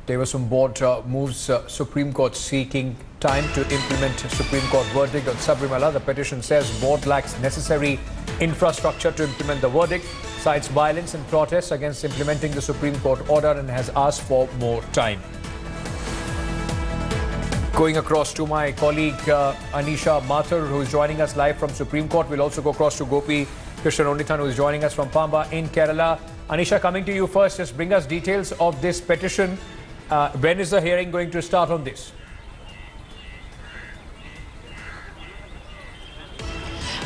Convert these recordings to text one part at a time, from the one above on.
Devaswom Board moves Supreme Court seeking time to implement Supreme Court verdict on Sabarimala. The petition says board lacks necessary infrastructure to implement the verdict, cites violence and protests against implementing the Supreme Court order and has asked for more time. Going across to my colleague Anisha Mathur, who is joining us live from Supreme Court. We'll also go across to Gopi Krishnanonithan, who is joining us from Pamba in Kerala. Anisha, coming to you first, just bring us details of this petition. When is the hearing going to start on this?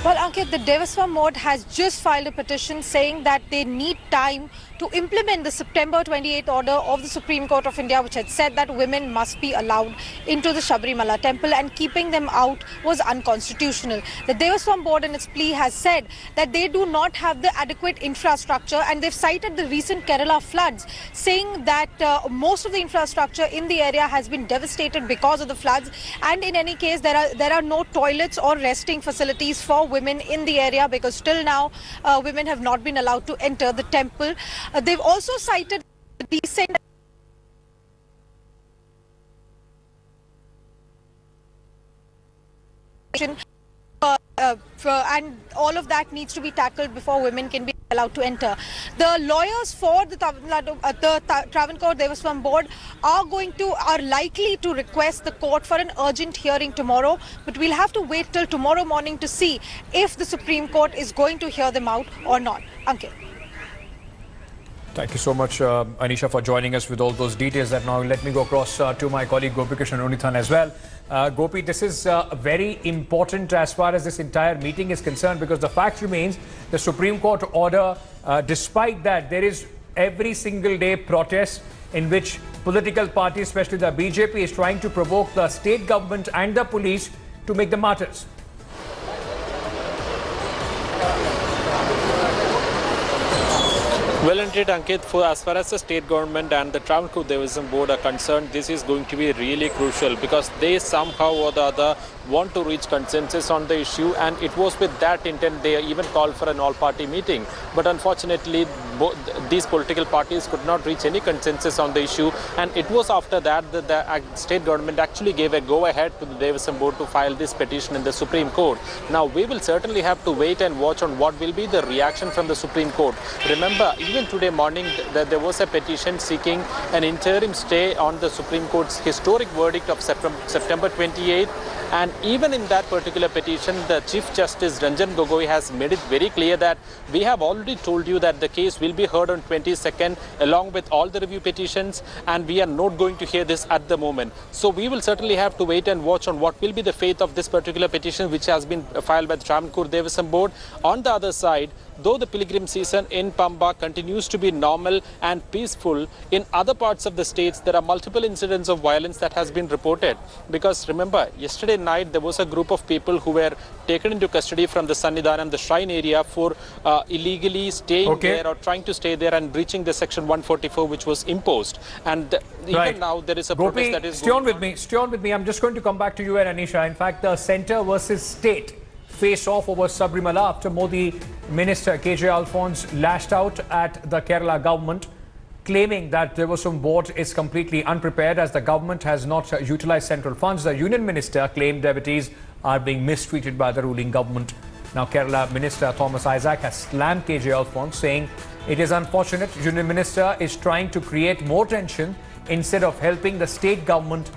Well, Ankit, the Devaswom Board has just filed a petition saying that they need time to implement the September 28th order of the Supreme Court of India, which had said that women must be allowed into the Sabarimala temple, and keeping them out was unconstitutional. The Devaswom Board in its plea has said that they do not have the adequate infrastructure, and they've cited the recent Kerala floods, saying that most of the infrastructure in the area has been devastated because of the floods, and in any case there are no toilets or resting facilities for women in the area, because till now women have not been allowed to enter the temple. They've also cited the recent and all of that needs to be tackled before women can be allowed to enter. The lawyers for the Travancore Devaswom Board are likely to request the court for an urgent hearing tomorrow, but we'll have to wait till tomorrow morning to see if the Supreme Court is going to hear them out or not. Ankit. Thank you so much, Anisha, for joining us with all those details. And now let me go across to my colleague Gopi Krishnanonithan as well. Gopi, this is very important as far as this entire meeting is concerned, because the fact remains the Supreme Court order, despite that, there is every single day protest in which political parties, especially the BJP, is trying to provoke the state government and the police to make them martyrs. Well, indeed, Ankit, as far as the state government and the Travancore Devaswom Board are concerned, this is going to be really crucial, because they somehow or the other want to reach consensus on the issue, and it was with that intent they even called for an all-party meeting. But unfortunately, these political parties could not reach any consensus on the issue, and it was after that that the state government actually gave a go-ahead to the Devaswom Board to file this petition in the Supreme Court. Now, we will certainly have to wait and watch on what will be the reaction from the Supreme Court. Remember, even today morning, there was a petition seeking an interim stay on the Supreme Court's historic verdict of September 28th. And even in that particular petition, the Chief Justice Ranjan Gogoi has made it very clear that we have already told you that the case will be heard on 22nd along with all the review petitions, and we are not going to hear this at the moment. So we will certainly have to wait and watch on what will be the fate of this particular petition, which has been filed by the Travancore Devaswom Board. On the other side, though the pilgrim season in Pamba continues to be normal and peaceful, in other parts of the states there are multiple incidents of violence that has been reported. Because remember, yesterday night there was a group of people who were taken into custody from the Sannidhanam, the shrine area, for illegally staying there or trying to stay there and breaching the section 144 which was imposed. And even now there is a protest that is stay on with me. I'm just going to come back to you and Anisha. In fact, the centre versus state face off over Sabarimala after Modi Minister KJ Alphonse lashed out at the Kerala government, claiming that the Devaswom Board is completely unprepared as the government has not utilized central funds. The Union Minister claimed devotees are being mistreated by the ruling government. Now, Kerala Minister Thomas Isaac has slammed KJ Alphonse, saying it is unfortunate Union Minister is trying to create more tension instead of helping the state government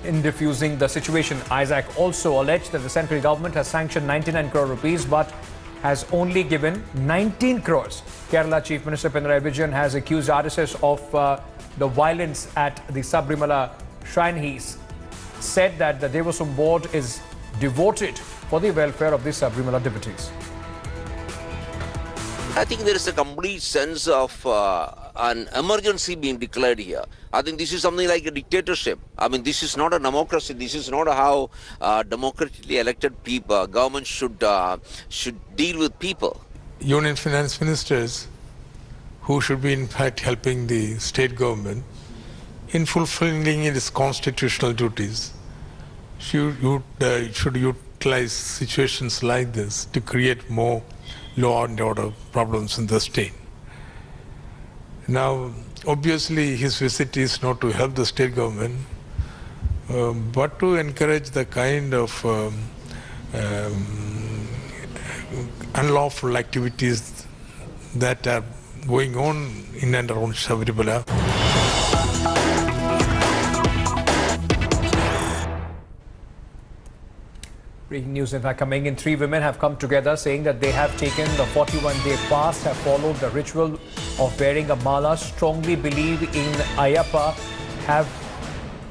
in diffusing the situation. Isaac also alleged that the central government has sanctioned 99 crore rupees but has only given 19 crores. Kerala Chief Minister Pinarayi Vijayan has accused RSS of the violence at the Sabarimala shrine. He said that the Devaswom Board is devoted for the welfare of the Sabarimala devotees. I think there is a complete sense of an emergency being declared here. I think this is something like a dictatorship. I mean, this is not a democracy. This is not how democratically elected people, government should deal with people. Union finance ministers, who should be in fact helping the state government in fulfilling its constitutional duties, should utilize situations like this to create more law and order problems in the state. Now, obviously his visit is not to help the state government, but to encourage the kind of unlawful activities that are going on in and around Sabarimala. Breaking news, in fact, coming in. 3 women have come together saying that they have taken the 41-day fast, have followed the ritual of wearing a mala, strongly believe in Ayyappa, have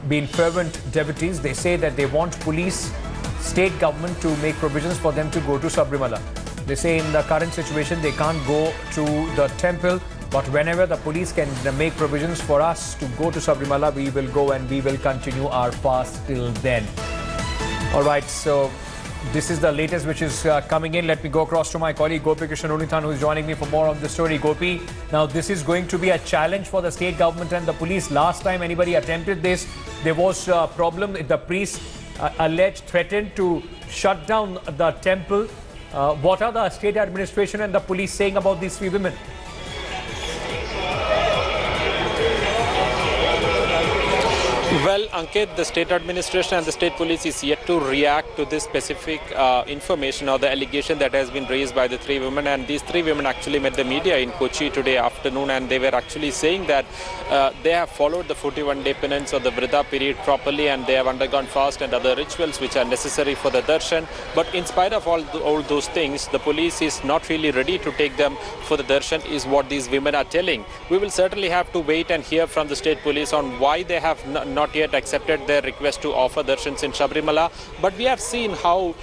been fervent devotees. They say that they want police, state government to make provisions for them to go to Sabarimala. They say in the current situation they can't go to the temple, but whenever the police can make provisions for us to go to Sabarimala, we will go and we will continue our fast till then. All right, so this is the latest which is coming in. Let me go across to my colleague Gopi Krishnan Unithan, who is joining me for more on this story. Gopi, now this is going to be a challenge for the state government and the police. Last time anybody attempted this, there was a problem. The priest alleged, threatened to shut down the temple. What are the state administration and the police saying about these 3 women? Well, Ankit, the state administration and the state police is yet to react to this specific information or the allegation that has been raised by the 3 women. And these 3 women actually met the media in Kochi today afternoon, and they were actually saying that they have followed the 41-day penance or the Vrida period properly, and they have undergone fast and other rituals which are necessary for the darshan. But in spite of all those things, the police is not really ready to take them for the darshan, is what these women are telling. We will certainly have to wait and hear from the state police on why they have not yet accepted their request to offer darshans in Sabarimala. But we have seen how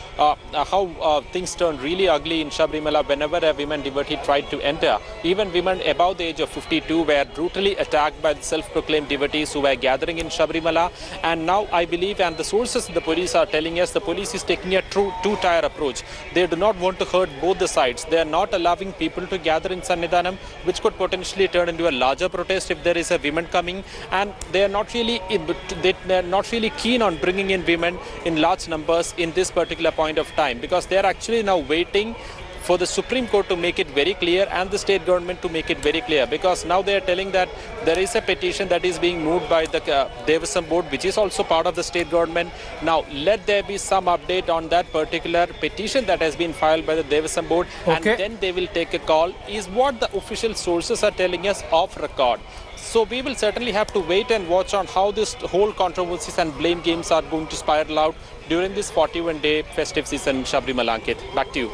things turn really ugly in Sabarimala whenever a women devotee tried to enter. Even women above the age of 52 were brutally attacked by the self-proclaimed devotees who were gathering in Sabarimala. And now I believe, and the sources of the police are telling us, the police is taking a true two-tier approach. They do not want to hurt both the sides. They are not allowing people to gather in Sannidhanam, which could potentially turn into a larger protest if there is a women coming. And they are not really keen on bringing in women in large numbers in this particular point of time, because they are actually now waiting for the Supreme Court to make it very clear and the state government to make it very clear, because now they are telling that there is a petition that is being moved by the Devaswom Board, which is also part of the state government. Now let there be some update on that particular petition that has been filed by the Devaswom Board, and then they will take a call, is what the official sources are telling us off record. So we will certainly have to wait and watch on how this whole controversies and blame games are going to spiral out during this 41-day festive season in Sabarimala. Ankit, back to you.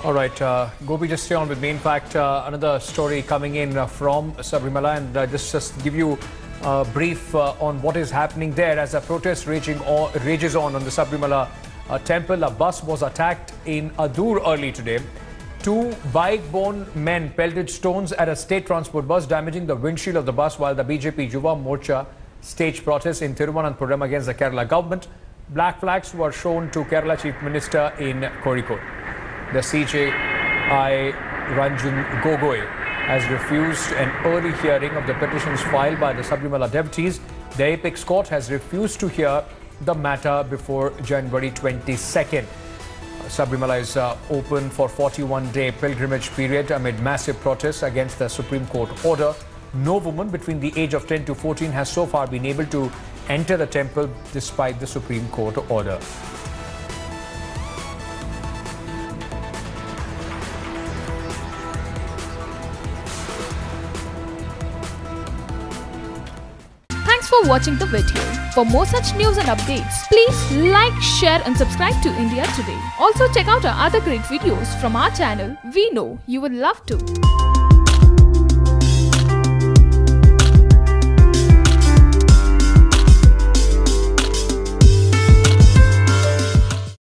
All right, Gopi, just stay on with me. In fact, another story coming in from Sabarimala, and just give you a brief on what is happening there as a protest rages on the Sabarimala temple. A bus was attacked in Adur early today. 2 bike-borne men pelted stones at a state transport bus, damaging the windshield of the bus while the BJP Yuva Morcha staged protests in Thiruvananthapuram against the Kerala government. Black flags were shown to Kerala Chief Minister in Kozhikode. The CJI Ranjan Gogoi has refused an early hearing of the petitions filed by the Sabarimala devotees. The apex court has refused to hear the matter before January 22nd. Sabarimala is open for 41-day pilgrimage period amid massive protests against the Supreme Court order. No woman between the age of 10 to 14 has so far been able to enter the temple despite the Supreme Court order. Thanks for watching the video. For more such news and updates, please like, share and subscribe to India Today. Also check out our other great videos from our channel. We know you will love to.